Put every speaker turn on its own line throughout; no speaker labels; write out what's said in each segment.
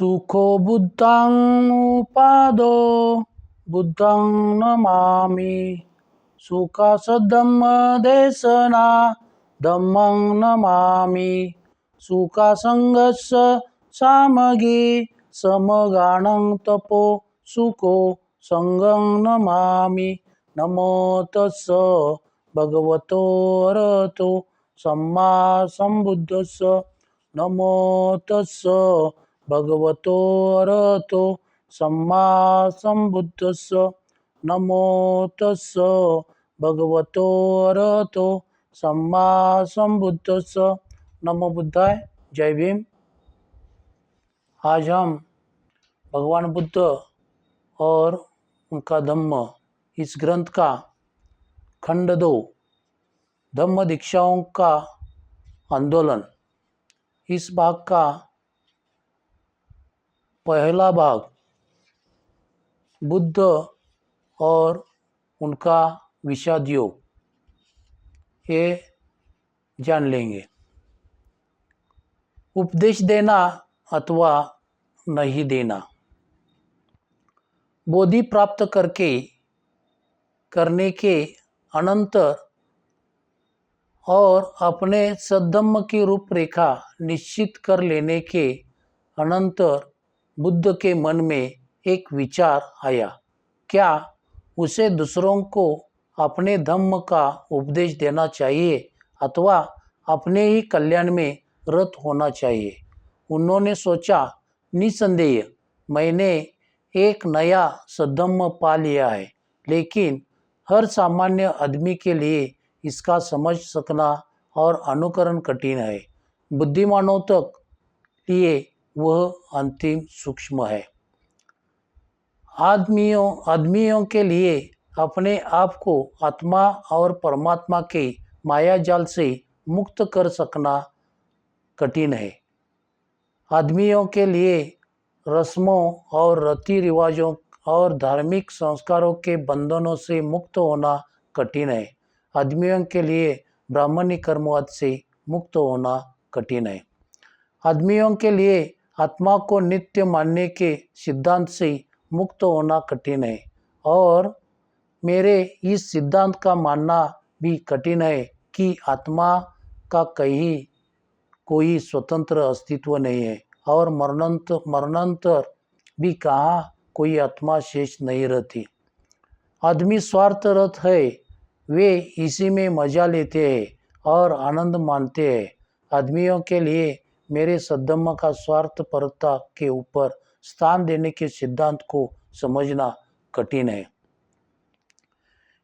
सुखो बुद्धं उपादो बुद्धं नमामि। सुखासद्धम्म देशना धम्मं नमामि। सुखासंगस्स सामगी समगानं तपो सुखो संगं नमामि। नमो तस्स भगवतो अरहतो सम्मा संबुद्धस्स। नमो तस्स भगवतो अरहतो सम्मा संबुद्धस्स। नमो तस्स भगवतो अरहतो सम्मा संबुद्धस्स। नमो बुद्धाय। जय भीम। आज हम भगवान बुद्ध और उनका धम्म इस ग्रंथ का खंड 2 धम्म दीक्षाओं का आंदोलन इस भाग का पहला भाग बुद्ध और उनका विषाद योग ये जान लेंगे। उपदेश देना अथवा नहीं देना। बोधि प्राप्त करने के अनंतर और अपने सद्धम्म की रूपरेखा निश्चित कर लेने के अनंतर बुद्ध के मन में एक विचार आया, क्या उसे दूसरों को अपने धम्म का उपदेश देना चाहिए अथवा अपने ही कल्याण में रत होना चाहिए। उन्होंने सोचा, निसंदेह मैंने एक नया सद्धम्म पा लिया है, लेकिन हर सामान्य आदमी के लिए इसका समझ सकना और अनुकरण कठिन है। बुद्धिमानों तक लिए वह अंतिम सूक्ष्म है। आदमियों के लिए अपने आप को आत्मा और परमात्मा के माया जाल से मुक्त कर सकना कठिन है। आदमियों के लिए रस्मों और रीति रिवाजों और धार्मिक संस्कारों के बंधनों से मुक्त होना कठिन है। आदमियों के लिए ब्राह्मणी कर्मवाद से मुक्त होना कठिन है। आदमियों के लिए आत्मा को नित्य मानने के सिद्धांत से मुक्त होना कठिन है और मेरे इस सिद्धांत का मानना भी कठिन है कि आत्मा का कहीं कोई स्वतंत्र अस्तित्व नहीं है और मरणांतर भी कहाँ कोई आत्मा शेष नहीं रहती। आदमी स्वार्थरत है, वे इसी में मजा लेते हैं और आनंद मानते हैं। आदमियों के लिए मेरे सद्धम्म का स्वार्थपरता के ऊपर स्थान देने के सिद्धांत को समझना कठिन है।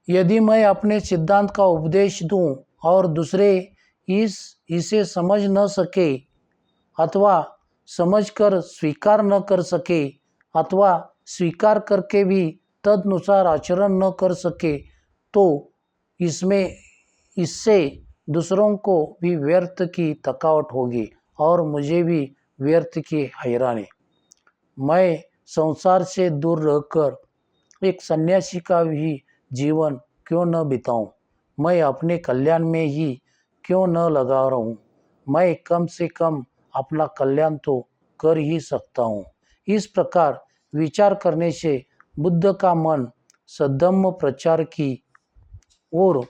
यदि मैं अपने सिद्धांत का उपदेश दूं और दूसरे इसे समझ न सके अथवा समझकर स्वीकार न कर सके अथवा स्वीकार करके भी तदनुसार आचरण न कर सके तो इससे दूसरों को भी व्यर्थ की थकावट होगी और मुझे भी व्यर्थ की हैरानी। मैं संसार से दूर रहकर एक सन्यासी का भी जीवन क्यों न बिताऊं? मैं अपने कल्याण में ही क्यों न लगा रहूं? मैं कम से कम अपना कल्याण तो कर ही सकता हूँ। इस प्रकार विचार करने से बुद्ध का मन सद्धम्म प्रचार की ओर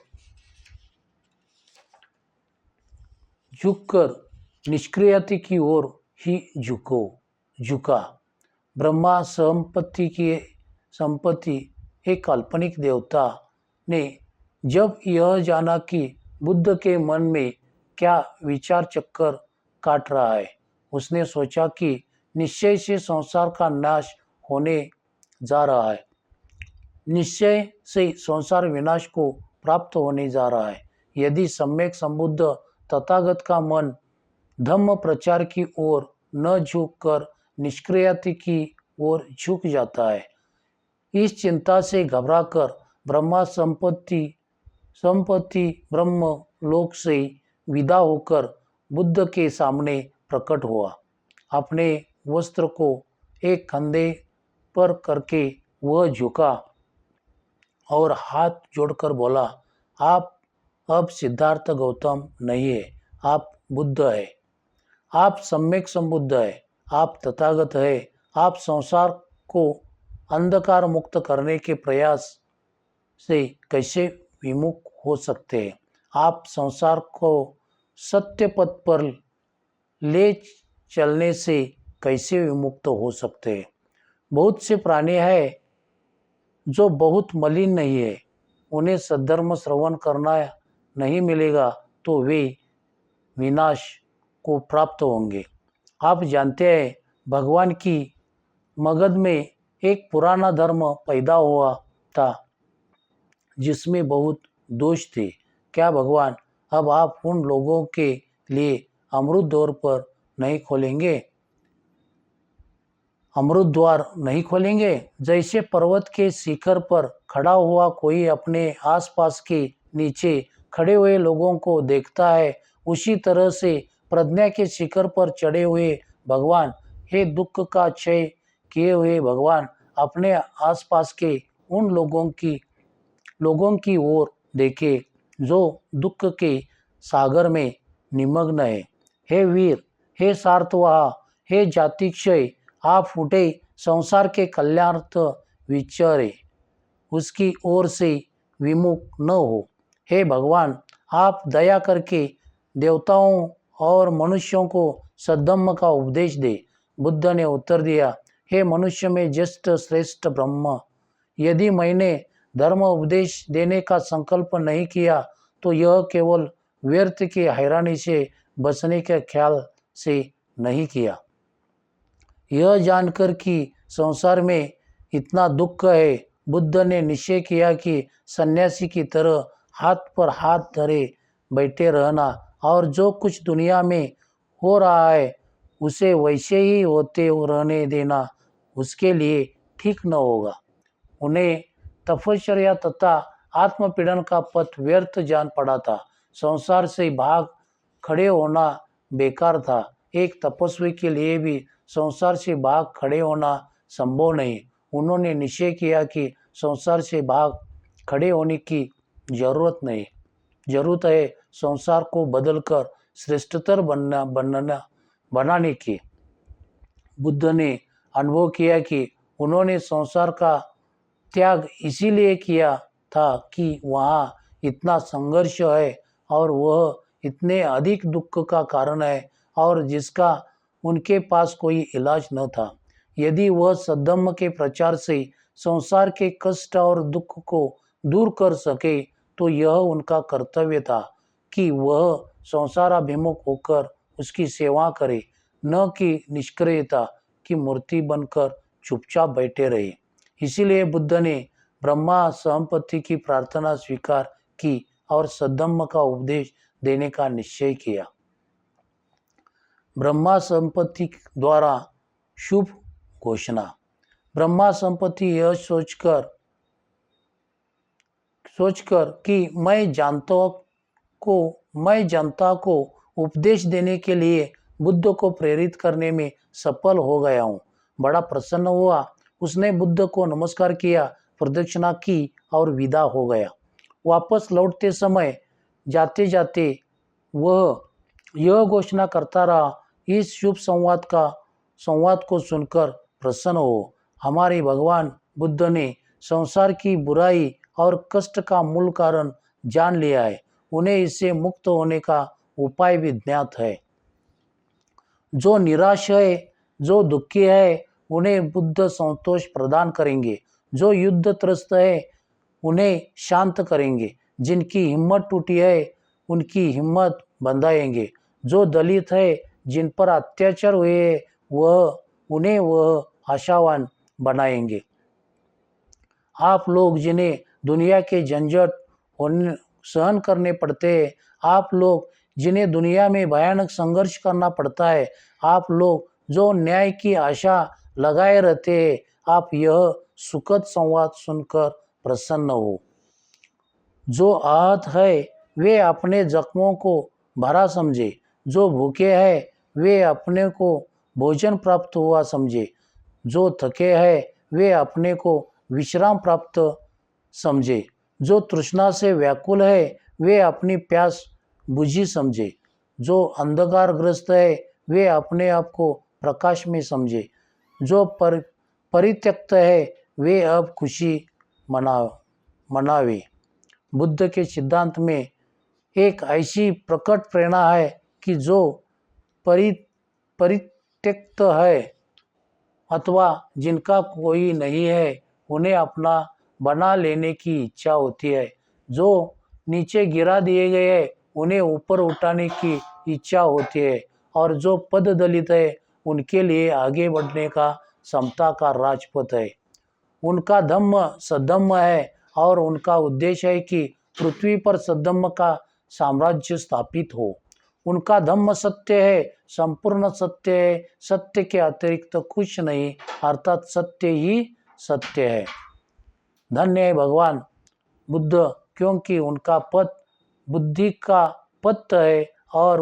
झुककर निष्क्रियता की ओर ही झुका। ब्रह्मा संपत्ति एक काल्पनिक देवता ने जब यह जाना कि बुद्ध के मन में क्या विचार चक्कर काट रहा है, उसने सोचा कि निश्चय से संसार का नाश होने जा रहा है। निश्चय से संसार विनाश को प्राप्त होने जा रहा है। यदि सम्यक संबुद्ध तथागत का मन धम्म प्रचार की ओर न झुककर निष्क्रियता की ओर झुक जाता है, इस चिंता से घबराकर ब्रह्मा संपत्ति ब्रह्म लोक से विदा होकर बुद्ध के सामने प्रकट हुआ। अपने वस्त्र को एक कंधे पर करके वह झुका और हाथ जोड़कर बोला, आप अब सिद्धार्थ गौतम नहीं है, आप बुद्ध है। आप सम्यक संबुद्ध है। आप तथागत है। आप संसार को अंधकार मुक्त करने के प्रयास से कैसे विमुख हो सकते हैं? आप संसार को सत्य पथ पर ले चलने से कैसे विमुक्त हो सकते हैं? बहुत से प्राणी हैं जो बहुत मलिन नहीं है, उन्हें सद्धर्म श्रवण करना नहीं मिलेगा तो वे विनाश को प्राप्त होंगे। आप जानते हैं भगवान की मगध में एक पुराना धर्म पैदा हुआ था जिसमें बहुत दोष थे। क्या भगवान अब आप उन लोगों के लिए अमृत द्वार पर नहीं खोलेंगे? अमृत द्वार नहीं खोलेंगे? जैसे पर्वत के शिखर पर खड़ा हुआ कोई अपने आसपास के नीचे खड़े हुए लोगों को देखता है, उसी तरह से प्रज्ञा के शिखर पर चढ़े हुए भगवान, हे दुख का क्षय किए हुए भगवान, अपने आसपास के उन लोगों की ओर देखे जो दुख के सागर में निमग्न है। हे वीर, हे सार्थवाह, हे जातिक्षय, आप उठे संसार के कल्याणार्थ विचरे, उसकी ओर से विमुख न हो। हे भगवान, आप दया करके देवताओं और मनुष्यों को सद्धम्म का उपदेश दे। बुद्ध ने उत्तर दिया, हे मनुष्य में ज्येष्ठ श्रेष्ठ ब्रह्म, यदि मैंने धर्म उपदेश देने का संकल्प नहीं किया तो यह केवल व्यर्थ की हैरानी से बचने के ख्याल से नहीं किया। यह जानकर कि संसार में इतना दुख है, बुद्ध ने निश्चय किया कि सन्यासी की तरह हाथ पर हाथ धरे बैठे रहना और जो कुछ दुनिया में हो रहा है उसे वैसे ही होते रहने देना उसके लिए ठीक न होगा। उन्हें तपश्चर्या तथा आत्मपीड़न का पथ व्यर्थ जान पड़ा था। संसार से भाग खड़े होना बेकार था। एक तपस्वी के लिए भी संसार से भाग खड़े होना संभव नहीं। उन्होंने निश्चय किया कि संसार से भाग खड़े होने की जरूरत है संसार को बदलकर श्रेष्ठतर बनाने की। बुद्ध ने अनुभव किया कि उन्होंने संसार का त्याग इसीलिए किया था कि वहाँ इतना संघर्ष है और वह इतने अधिक दुख का कारण है और जिसका उनके पास कोई इलाज न था। यदि वह सद्धम्म के प्रचार से संसार के कष्ट और दुख को दूर कर सके तो यह उनका कर्तव्य था कि वह संसाराभिमुख होकर उसकी सेवा करे, न कि निष्क्रियता की मूर्ति बनकर चुपचाप बैठे रहे। इसीलिए बुद्ध ने ब्रह्मा संपत्ति की प्रार्थना स्वीकार की और सद्धम्म का उपदेश देने का निश्चय किया। ब्रह्मा संपत्ति द्वारा शुभ घोषणा। ब्रह्मा संपत्ति यह सोचकर कि मैं जनता को उपदेश देने के लिए बुद्ध को प्रेरित करने में सफल हो गया हूँ, बड़ा प्रसन्न हुआ। उसने बुद्ध को नमस्कार किया, प्रदक्षिणा की और विदा हो गया। वापस लौटते समय जाते जाते वह यह घोषणा करता रहा, इस शुभ संवाद को सुनकर प्रसन्न हो। हमारे भगवान बुद्ध ने संसार की बुराई और कष्ट का मूल कारण जान लिया है। उन्हें इससे मुक्त होने का उपाय भी ज्ञात है। जो निराश है, जो दुखी है, उन्हें बुद्ध संतोष प्रदान करेंगे। जो युद्ध त्रस्त है उन्हें शांत करेंगे। जिनकी हिम्मत टूटी है उनकी हिम्मत बंधाएंगे। जो दलित है, जिन पर अत्याचार हुए उन्हें वह आशावान बनाएंगे। आप लोग जिन्हें दुनिया के झंझट सहन करने पड़ते हैं, आप लोग जिन्हें दुनिया में भयानक संघर्ष करना पड़ता है, आप लोग जो न्याय की आशा लगाए रहते हैं, आप यह सुखद संवाद सुनकर प्रसन्न हो। जो आहत है वे अपने जख्मों को भरा समझे। जो भूखे हैं वे अपने को भोजन प्राप्त हुआ समझे। जो थके हैं वे अपने को विश्राम प्राप्त समझे। जो तृष्णा से व्याकुल है वे अपनी प्यास बुझी समझे। जो अंधकारग्रस्त है वे अपने आप को प्रकाश में समझे। जो परित्यक्त है वे अब खुशी मनावे। बुद्ध के सिद्धांत में एक ऐसी प्रकट प्रेरणा है कि जो परित्यक्त है अथवा जिनका कोई नहीं है उन्हें अपना बना लेने की इच्छा होती है। जो नीचे गिरा दिए गए हैं उन्हें ऊपर उठाने की इच्छा होती है और जो पद दलित है उनके लिए आगे बढ़ने का समता का राजपथ है। उनका धम्म सद्धम्म है और उनका उद्देश्य है कि पृथ्वी पर सद्धम्म का साम्राज्य स्थापित हो। उनका धम्म सत्य है, संपूर्ण सत्य है, सत्य के अतिरिक्त कुछ नहीं, अर्थात सत्य ही सत्य है। धन्य है भगवान बुद्ध, क्योंकि उनका पथ बुद्धि का पथ है और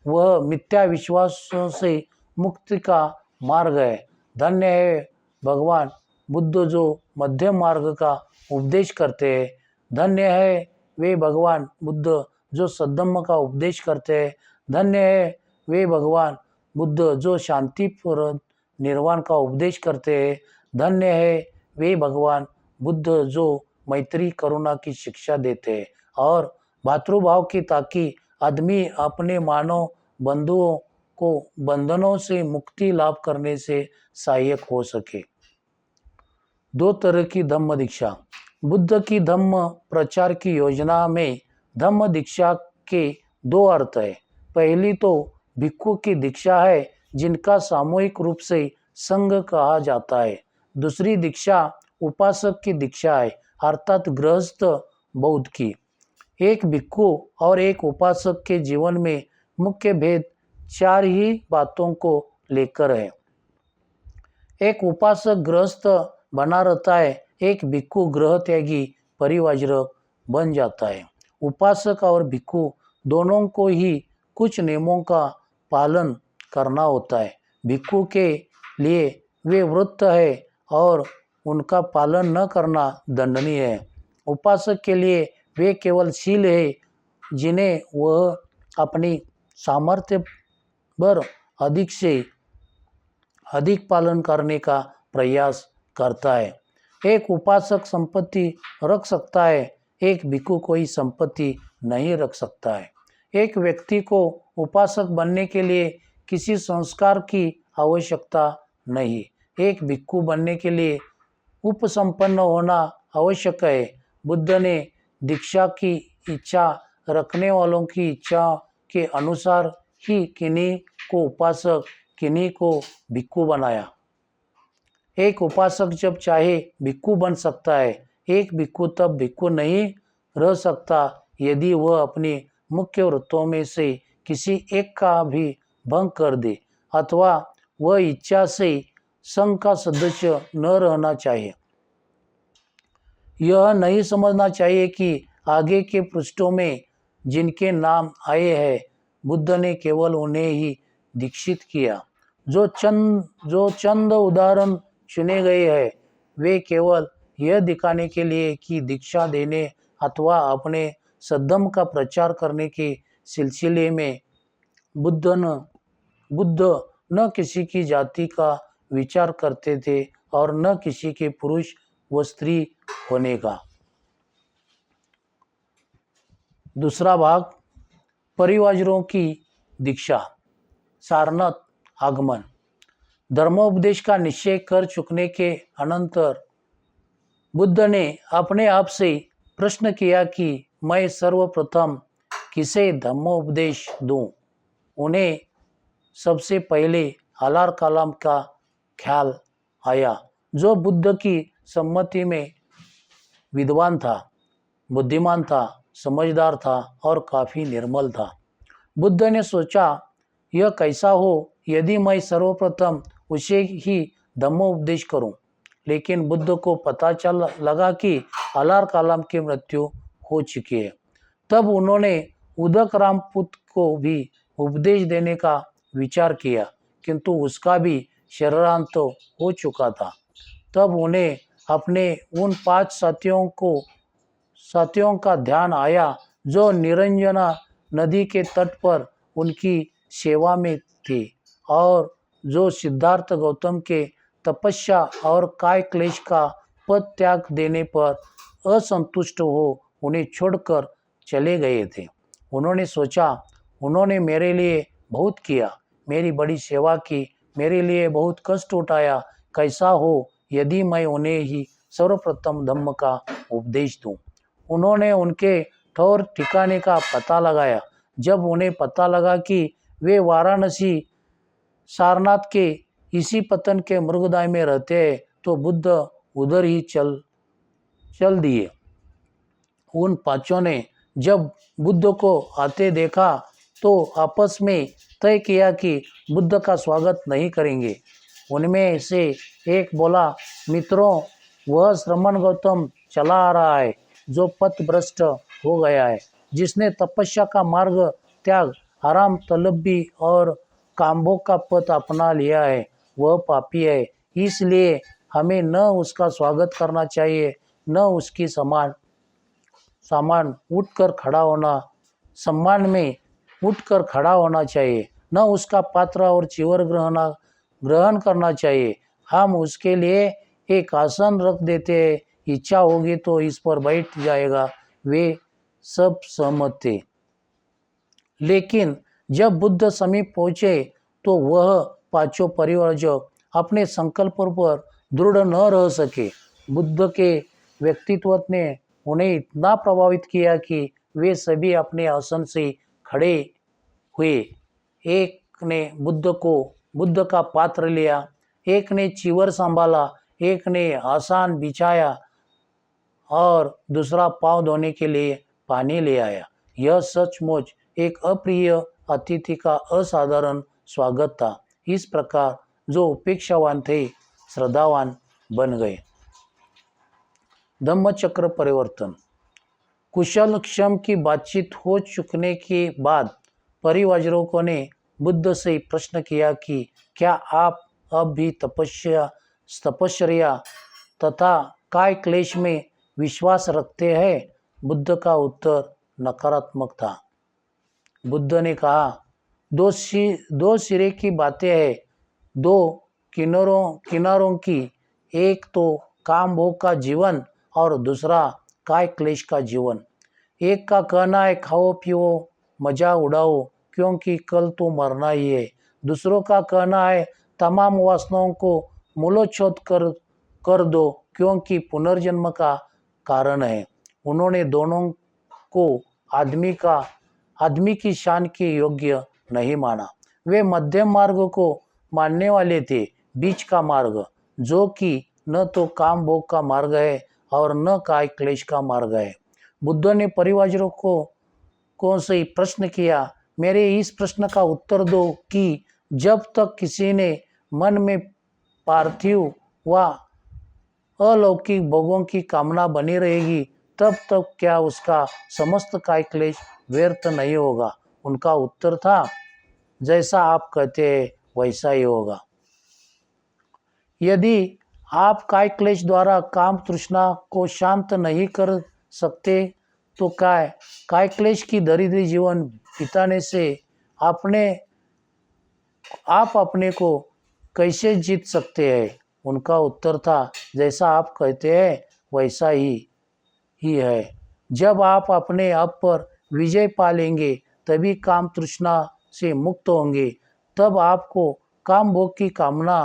वह मिथ्या विश्वासों से मुक्ति का मार्ग है। धन्य है भगवान बुद्ध जो मध्यम मार्ग का उपदेश करते हैं। धन्य है वे भगवान बुद्ध जो सद्धम्म का उपदेश करते हैं। धन्य है वे भगवान बुद्ध जो शांतिपूर्ण निर्वाण का उपदेश करते हैं। धन्य है वे भगवान बुद्ध जो मैत्री करुणा की शिक्षा देते हैं और भातृभाव की, ताकि आदमी अपने मानव बंधुओं को बंधनों से मुक्ति लाभ करने से सहायक हो सके। दो तरह की धम्म दीक्षा। बुद्ध की धम्म प्रचार की योजना में धम्म दीक्षा के दो अर्थ है। पहली तो भिक्षु की दीक्षा है जिनका सामूहिक रूप से संघ कहा जाता है। दूसरी दीक्षा उपासक की दीक्षा है, अर्थात गृहस्थ बौद्ध की। एक भिक्षु और एक उपासक के जीवन में मुख्य भेद चार ही बातों को लेकर है। एक उपासक गृहस्थ बना रहता है, एक भिक्षु गृह त्यागी परिव्राजक बन जाता है। उपासक और भिक्षु दोनों को ही कुछ नियमों का पालन करना होता है। भिक्षु के लिए वे व्रत है और उनका पालन न करना दंडनीय है। उपासक के लिए वे केवल शील है जिन्हें वह अपनी सामर्थ्य पर अधिक से अधिक पालन करने का प्रयास करता है। एक उपासक संपत्ति रख सकता है, एक भिक्षु कोई संपत्ति नहीं रख सकता है। एक व्यक्ति को उपासक बनने के लिए किसी संस्कार की आवश्यकता नहीं। एक भिक्षु बनने के लिए उपसंपन्न होना आवश्यक है। बुद्ध ने दीक्षा की इच्छा रखने वालों की इच्छा के अनुसार ही किन्हीं को उपासक किन्हीं को भिक्षु बनाया। एक उपासक जब चाहे भिक्षु बन सकता है, एक भिक्षु तब भिक्षु नहीं रह सकता यदि वह अपने मुख्य व्रतों में से किसी एक का भी भंग कर दे अथवा वह इच्छा से संघ का सदस्य न रहना चाहिए। यह नहीं समझना चाहिए कि आगे के पृष्ठों में जिनके नाम आए हैं बुद्ध ने केवल उन्हें ही दीक्षित किया। जो चंद उदाहरण चुने गए हैं वे केवल यह दिखाने के लिए कि दीक्षा देने अथवा अपने सद्धम्म का प्रचार करने के सिलसिले में बुद्ध न किसी की जाति का विचार करते थे और न किसी के पुरुष व स्त्री होने का। दूसरा भाग, परिव्राजकों की दीक्षा। सारनाथ आगमन। धर्मोपदेश का निश्चय कर चुकने के अनंतर बुद्ध ने अपने आप से प्रश्न किया कि मैं सर्वप्रथम किसे धर्मोपदेश दूं। उन्हें सबसे पहले अलार कलाम का ख्याल आया, जो बुद्ध की सम्मति में विद्वान था, बुद्धिमान था, समझदार था और काफ़ी निर्मल था। बुद्ध ने सोचा यह कैसा हो यदि मैं सर्वप्रथम उसे ही धम्मोपदेश करूं। लेकिन बुद्ध को पता चल लगा कि अलार कलाम की मृत्यु हो चुकी है। तब उन्होंने उदक रामपुत को भी उपदेश देने का विचार किया, किंतु उसका भी शरीरांत हो चुका था। तब उन्हें अपने उन 5 साथियों का ध्यान आया जो निरंजना नदी के तट पर उनकी सेवा में थे और जो सिद्धार्थ गौतम के तपस्या और काय क्लेश का पद त्याग देने पर असंतुष्ट हो उन्हें छोड़कर चले गए थे। उन्होंने सोचा, उन्होंने मेरे लिए बहुत किया, मेरी बड़ी सेवा की, मेरे लिए बहुत कष्ट उठाया, कैसा हो यदि मैं उन्हें ही सर्वप्रथम धम्म का उपदेश दूं। उन्होंने उनके ठौर ठिकाने का पता लगाया। जब उन्हें पता लगा कि वे वाराणसी सारनाथ के इसी पतन के मृगदाय में रहते हैं, तो बुद्ध उधर ही चल दिए। उन पांचों ने जब बुद्ध को आते देखा तो आपस में तय किया कि बुद्ध का स्वागत नहीं करेंगे। उनमें से एक बोला, मित्रों, वह श्रमण गौतम चला आ रहा है जो पथभ्रष्ट हो गया है, जिसने तपस्या का मार्ग त्याग आराम तलबी और कामभोग का पथ अपना लिया है, वह पापी है। इसलिए हमें न उसका स्वागत करना चाहिए, न उसकी सम्मान में उठकर खड़ा होना चाहिए, न उसका पात्र और चिवर ग्रहण करना चाहिए। हम उसके लिए एक आसन रख देते हैं, इच्छा होगी तो इस पर बैठ जाएगा। वे सब सहमत थे। लेकिन जब बुद्ध समीप पहुंचे तो वह पांचों परिवारजन अपने संकल्प पर दृढ़ न रह सके। बुद्ध के व्यक्तित्व ने उन्हें इतना प्रभावित किया कि वे सभी अपने आसन से खड़े हुए। एक ने बुद्ध का पात्र लिया, एक ने चिवर संभाला, एक ने आसान बिछाया और दूसरा पांव धोने के लिए पानी ले आया। यह सचमुच एक अप्रिय अतिथि का असाधारण स्वागत था। इस प्रकार जो उपेक्षावान थे श्रद्धावान बन गए। धम्मचक्र परिवर्तन। कुशल क्षम की बातचीत हो चुकने के बाद परिवारजनों ने बुद्ध से प्रश्न किया कि क्या आप अब भी तपश्चर्या तथा काय क्लेश में विश्वास रखते हैं? बुद्ध का उत्तर नकारात्मक था। बुद्ध ने कहा, दो सिरे की बातें हैं, दो किनारों की, एक तो काम भोग का जीवन और दूसरा काय क्लेश का जीवन। एक का कहना है खाओ पियो मजा उड़ाओ क्योंकि कल तो मरना ही है। दूसरों का कहना है तमाम वासनाओं को मूलोच्छेद कर दो क्योंकि पुनर्जन्म का कारण है। उन्होंने दोनों को आदमी की शान के योग्य नहीं माना। वे मध्यम मार्ग को मानने वाले थे, बीच का मार्ग, जो कि न तो काम भोग का मार्ग है और न काय क्लेश का मार्ग है। बुद्ध ने परिवारजनों को से प्रश्न किया, मेरे इस प्रश्न का उत्तर दो कि जब तक किसी ने मन में पार्थिव व अलौकिक भोगों की कामना बनी रहेगी, तब तक क्या उसका समस्त काय क्लेश व्यर्थ नहीं होगा? उनका उत्तर था, जैसा आप कहते हैं वैसा ही होगा। यदि आप काय क्लेश द्वारा काम तृष्णा को शांत नहीं कर सकते तो काय क्लेश की दरिद्री जीवन बिताने से आप अपने को कैसे जीत सकते हैं? उनका उत्तर था, जैसा आप कहते हैं वैसा ही है। जब आप अपने आप पर विजय पा लेंगे तभी काम तृष्णा से मुक्त होंगे। तब आपको काम भोग की कामना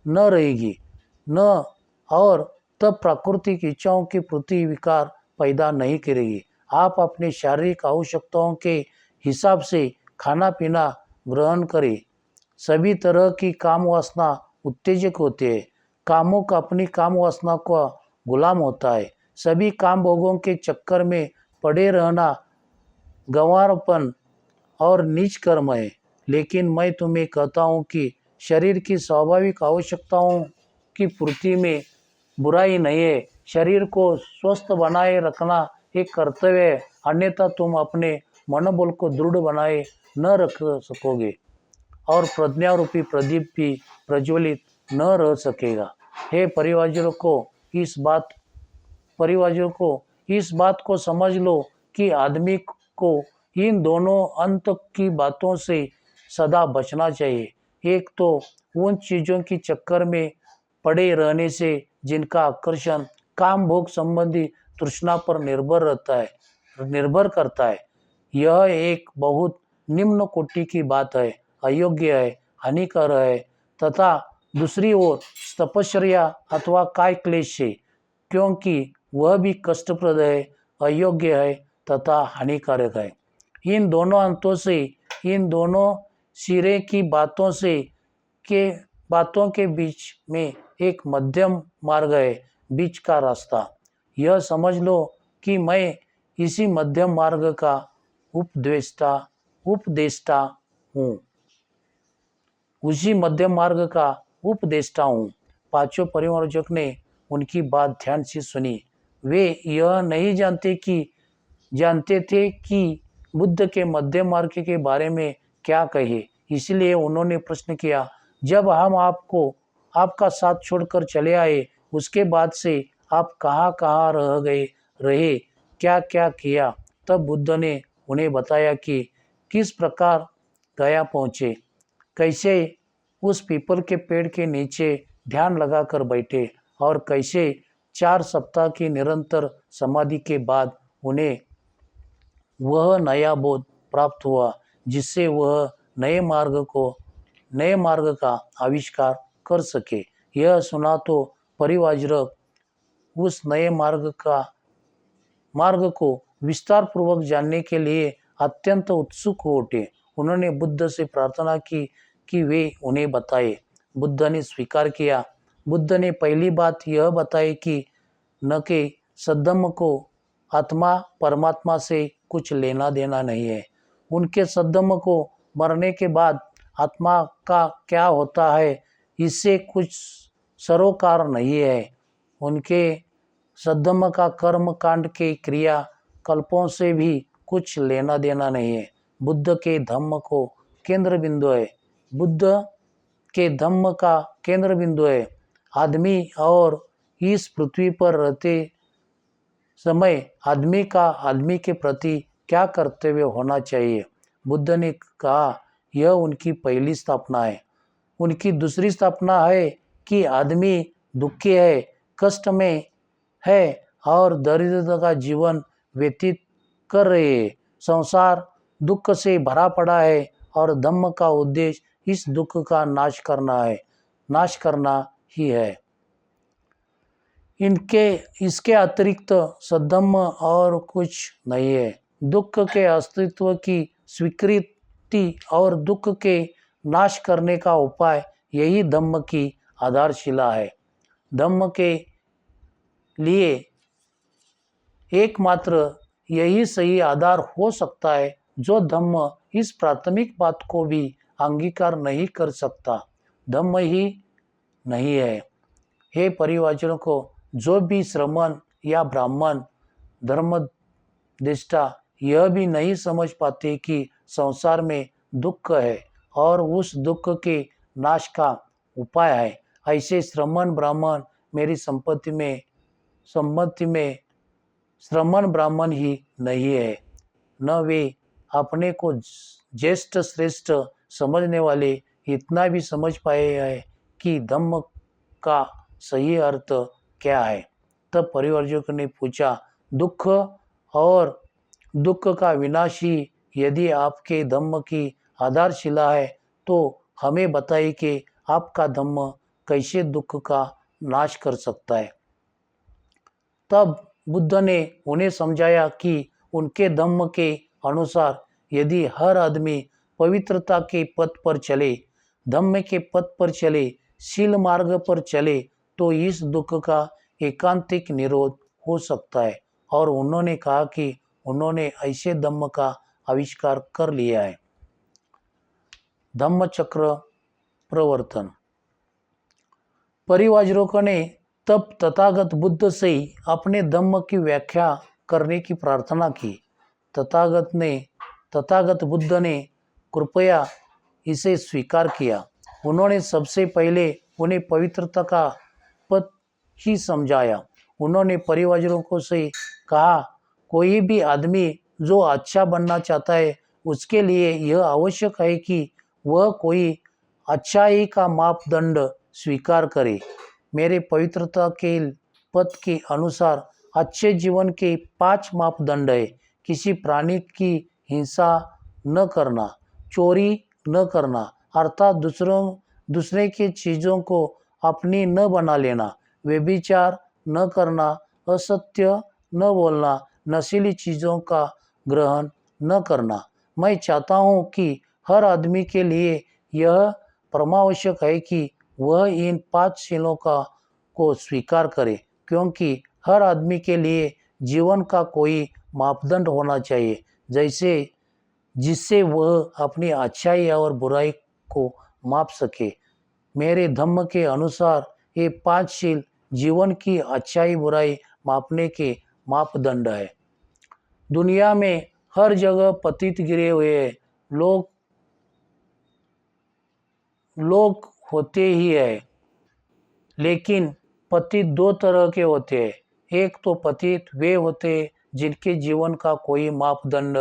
न रहेगी और तब प्राकृतिक इच्छाओं के प्रति विकार पैदा नहीं करेगी। आप अपने शारीरिक आवश्यकताओं के हिसाब से खाना पीना ग्रहण करें। सभी तरह की काम वासना उत्तेजक होते हैं। कामुक अपनी काम वासना का गुलाम होता है। सभी काम भोगों के चक्कर में पड़े रहना गंवारपन और नीच कर्म है। लेकिन मैं तुम्हें कहता हूँ कि शरीर की स्वाभाविक आवश्यकताओं की पूर्ति में बुराई नहीं है। शरीर को स्वस्थ बनाए रखना एक कर्तव्य है, अन्यथा तुम अपने मनोबल को दृढ़ बनाए न रख सकोगे और प्रज्ञा रूपी प्रदीप भी प्रज्वलित न रह सकेगा। हे परिवारजनों को इस बात को समझ लो कि आदमी को इन दोनों अंत की बातों से सदा बचना चाहिए। एक तो उन चीज़ों की चक्कर में पड़े रहने से जिनका आकर्षण काम भोग संबंधी तृष्णा पर निर्भर करता है। यह एक बहुत निम्न कोटि की बात है, अयोग्य है, हानिकर है। तथा दूसरी ओर तपश्चर्या अथवा काय क्लेश है, क्योंकि वह भी कष्टप्रद है, अयोग्य है तथा हानिकारक है। इन दोनों अंतों से, इन दोनों सिरे की बातों के बीच में एक मध्यम मार्ग है, बीच का रास्ता। यह समझ लो कि मैं इसी मध्यम मार्ग का उपदेष्टा हूँ, उसी मध्यम मार्ग का उपदेष्टा हूँ। पांचों परिमार्जक ने उनकी बात ध्यान से सुनी। वे यह नहीं जानते थे कि बुद्ध के मध्यम मार्ग के बारे में क्या कहे, इसलिए उन्होंने प्रश्न किया, जब हम आपका साथ छोड़कर चले आए, उसके बाद से आप कहाँ कहाँ रहे, क्या क्या किया? तब बुद्ध ने उन्हें बताया कि किस प्रकार गया पहुँचे, कैसे उस पीपल के पेड़ के नीचे ध्यान लगाकर बैठे और कैसे 4 सप्ताह की निरंतर समाधि के बाद उन्हें वह नया बोध प्राप्त हुआ जिससे वह नए मार्ग का आविष्कार कर सके। यह सुना तो परिवारक उस नए मार्ग को विस्तार पूर्वक जानने के लिए अत्यंत उत्सुक हो उठे। उन्होंने बुद्ध से प्रार्थना की कि वे उन्हें बताए। बुद्ध ने स्वीकार किया। बुद्ध ने पहली बात यह बताई कि न कि सद्धम्म को आत्मा परमात्मा से कुछ लेना देना नहीं है। उनके सद्धम्म को मरने के बाद आत्मा का क्या होता है, इससे कुछ सरोकार नहीं है। उनके सद्धम्म का कर्म कांड के क्रिया कल्पों से भी कुछ लेना देना नहीं है। बुद्ध के धम्म को केंद्र बिंदु है। बुद्ध के धम्म का केंद्र बिंदु है। आदमी और इस पृथ्वी पर रहते समय आदमी का आदमी के प्रति क्या कर्तव्य होना चाहिए। बुद्ध ने कहा, यह उनकी पहली स्थापना है। उनकी दूसरी स्थापना है कि आदमी दुखी है, कष्ट में है और दरिद्रता का जीवन व्यतीत कर रहे हैं। संसार दुख से भरा पड़ा है और धम्म का उद्देश्य इस दुख का नाश करना ही है। इसके अतिरिक्त सद्धम्म और कुछ नहीं है। दुख के अस्तित्व की स्वीकृति और दुख के नाश करने का उपाय यही धम्म की आधारशिला है। धम्म के लिए एकमात्र यही सही आधार हो सकता है जो धम्म इस प्राथमिक बात को भी अंगीकार नहीं कर सकता। धम्म ही नहीं है। हे परिवारजनों को, जो भी श्रमण या ब्राह्मण धर्मनिष्ठा यह भी नहीं समझ पाते कि संसार में दुख है और उस दुख के नाश का उपाय है, ऐसे श्रमण ब्राह्मण मेरी संपत्ति में श्रमण ब्राह्मण ही नहीं है। न वे अपने को ज्येष्ठ श्रेष्ठ समझने वाले इतना भी समझ पाए हैं कि धम्म का सही अर्थ क्या है। तब परिवारजक ने पूछा, दुख और दुख का विनाशी यदि आपके धम्म की आधारशिला है तो हमें बताइए कि आपका धम्म कैसे दुख का नाश कर सकता है। तब बुद्ध ने उन्हें समझाया कि उनके धम्म के अनुसार यदि हर आदमी पवित्रता के पथ पर चले, धम्म के पथ पर चले, शील मार्ग पर चले तो इस दुख का एकांतिक निरोध हो सकता है। और उन्होंने कहा कि उन्होंने ऐसे धम्म का आविष्कार कर लिया है। धम्म चक्र प्रवर्तन। परिवारजकों ने तब तथागत बुद्ध से अपने धम्म की व्याख्या करने की प्रार्थना की। तथागत बुद्ध ने कृपया इसे स्वीकार किया। उन्होंने सबसे पहले उन्हें पवित्रता का पथ ही समझाया। उन्होंने परिवारजनों से कहा, कोई भी आदमी जो अच्छा बनना चाहता है उसके लिए यह आवश्यक है कि वह कोई अच्छाई का मापदंड स्वीकार करें। मेरे पवित्रता के पथ के अनुसार अच्छे जीवन के 5 मापदंड है। किसी प्राणी की हिंसा न करना, चोरी न करना अर्थात दूसरे की चीज़ों को अपनी न बना लेना, व्यभिचार न करना, असत्य न बोलना, नशीली चीज़ों का ग्रहण न करना। मैं चाहता हूँ कि हर आदमी के लिए यह परमावश्यक है कि वह इन 5 शीलों को स्वीकार करे, क्योंकि हर आदमी के लिए जीवन का कोई मापदंड होना चाहिए जिससे वह अपनी अच्छाई और बुराई को माप सके। मेरे धम्म के अनुसार ये 5 शील जीवन की अच्छाई बुराई मापने के मापदंड है। दुनिया में हर जगह पतित गिरे हुए लोग होते ही है, लेकिन पतित 2 तरह के होते हैं। एक तो पतित वे होते हैं जिनके जीवन का कोई मापदंड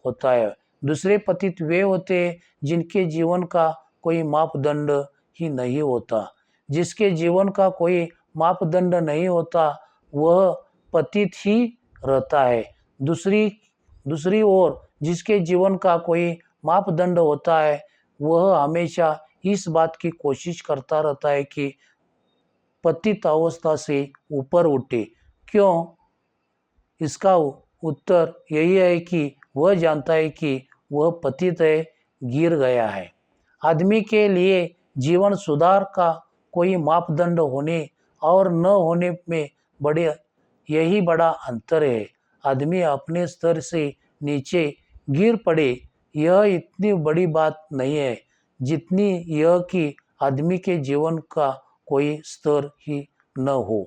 होता है। दूसरे पतित वे होते हैं जिनके जीवन का कोई मापदंड ही नहीं होता। जिसके जीवन का कोई मापदंड नहीं होता वह पतित ही रहता है। दूसरी ओर जिसके जीवन का कोई मापदंड होता है वह हमेशा इस बात की कोशिश करता रहता है कि पतित अवस्था से ऊपर उठे। क्यों? इसका उत्तर यही है कि वह जानता है कि वह पतित है, गिर गया है। आदमी के लिए जीवन सुधार का कोई मापदंड होने और न होने में यही बड़ा अंतर है। आदमी अपने स्तर से नीचे गिर पड़े यह इतनी बड़ी बात नहीं है जितनी यह कि आदमी के जीवन का कोई स्तर ही न हो।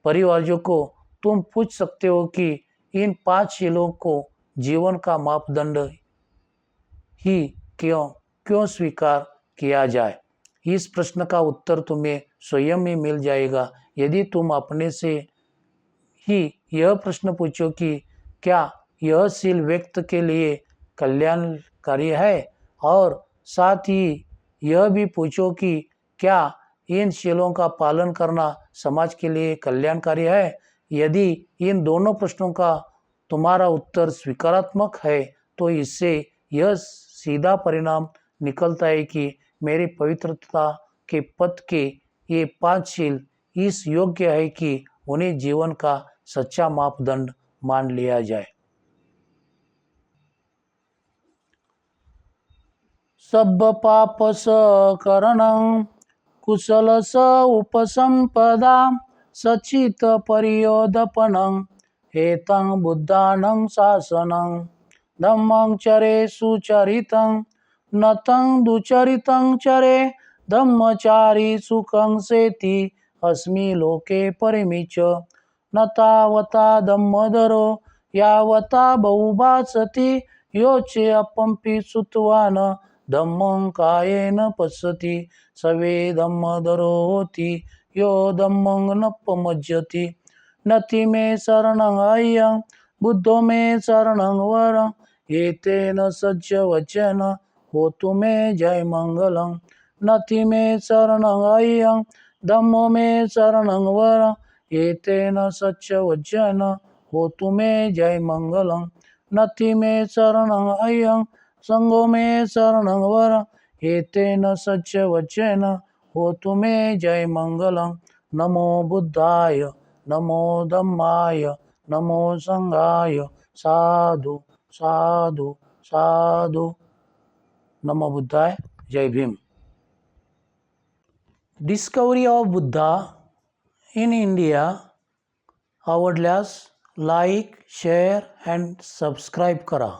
परिवारजों को तुम पूछ सकते हो कि इन 5 शीलों को जीवन का मापदंड ही क्यों स्वीकार किया जाए। इस प्रश्न का उत्तर तुम्हें स्वयं ही मिल जाएगा यदि तुम अपने से ही यह प्रश्न पूछो कि क्या यह शील व्यक्ति के लिए कल्याणकारी है, और साथ ही यह भी पूछो कि क्या इन शीलों का पालन करना समाज के लिए कल्याणकारी है। यदि इन दोनों प्रश्नों का तुम्हारा उत्तर स्वीकारात्मक है तो इससे यह सीधा परिणाम निकलता है कि मेरी पवित्रता के पथ के ये 5 शील इस योग्य है कि उन्हें जीवन का सच्चा मापदंड मान लिया जाए। सब पाप स करणं कुशल स उपसंपदा सचित परियोदपनं हेतं बुद्धानं शासनं धम्मं चरे सुचरितं नतं दुचरितं चरे धम्मचारी सुखं सेति अस्मि लोके परिमिच न तावता धम्मधरो यावता बहुभासति योचे अपंपि सुतवान धम्मं कायेन पश्यति सवे धम्मधरो होति यो धम्मं न पमज्जति नति मे शरणं अय्यं बुद्धो मे शरणं वरं एतेन सज्ज वचन होतु मे जय मंगलं नति मे शरणं अय्यं धम्मो मे शरणं वरं एतेन सच्च वचन होतु मे जय मंगलं नति मे शरणं अय्यं संगो मे शरणं वरं एतेन सच्च वचन होतु मे जय मंगलं नमो बुद्धाय नमो धम्माय नमो संघाय साधु साधु साधु। नमो बुद्धाय। जय Bhim. Discovery of Buddha in India आवडल्यास लाईक, शेअर अँड सबस्क्राईब करा.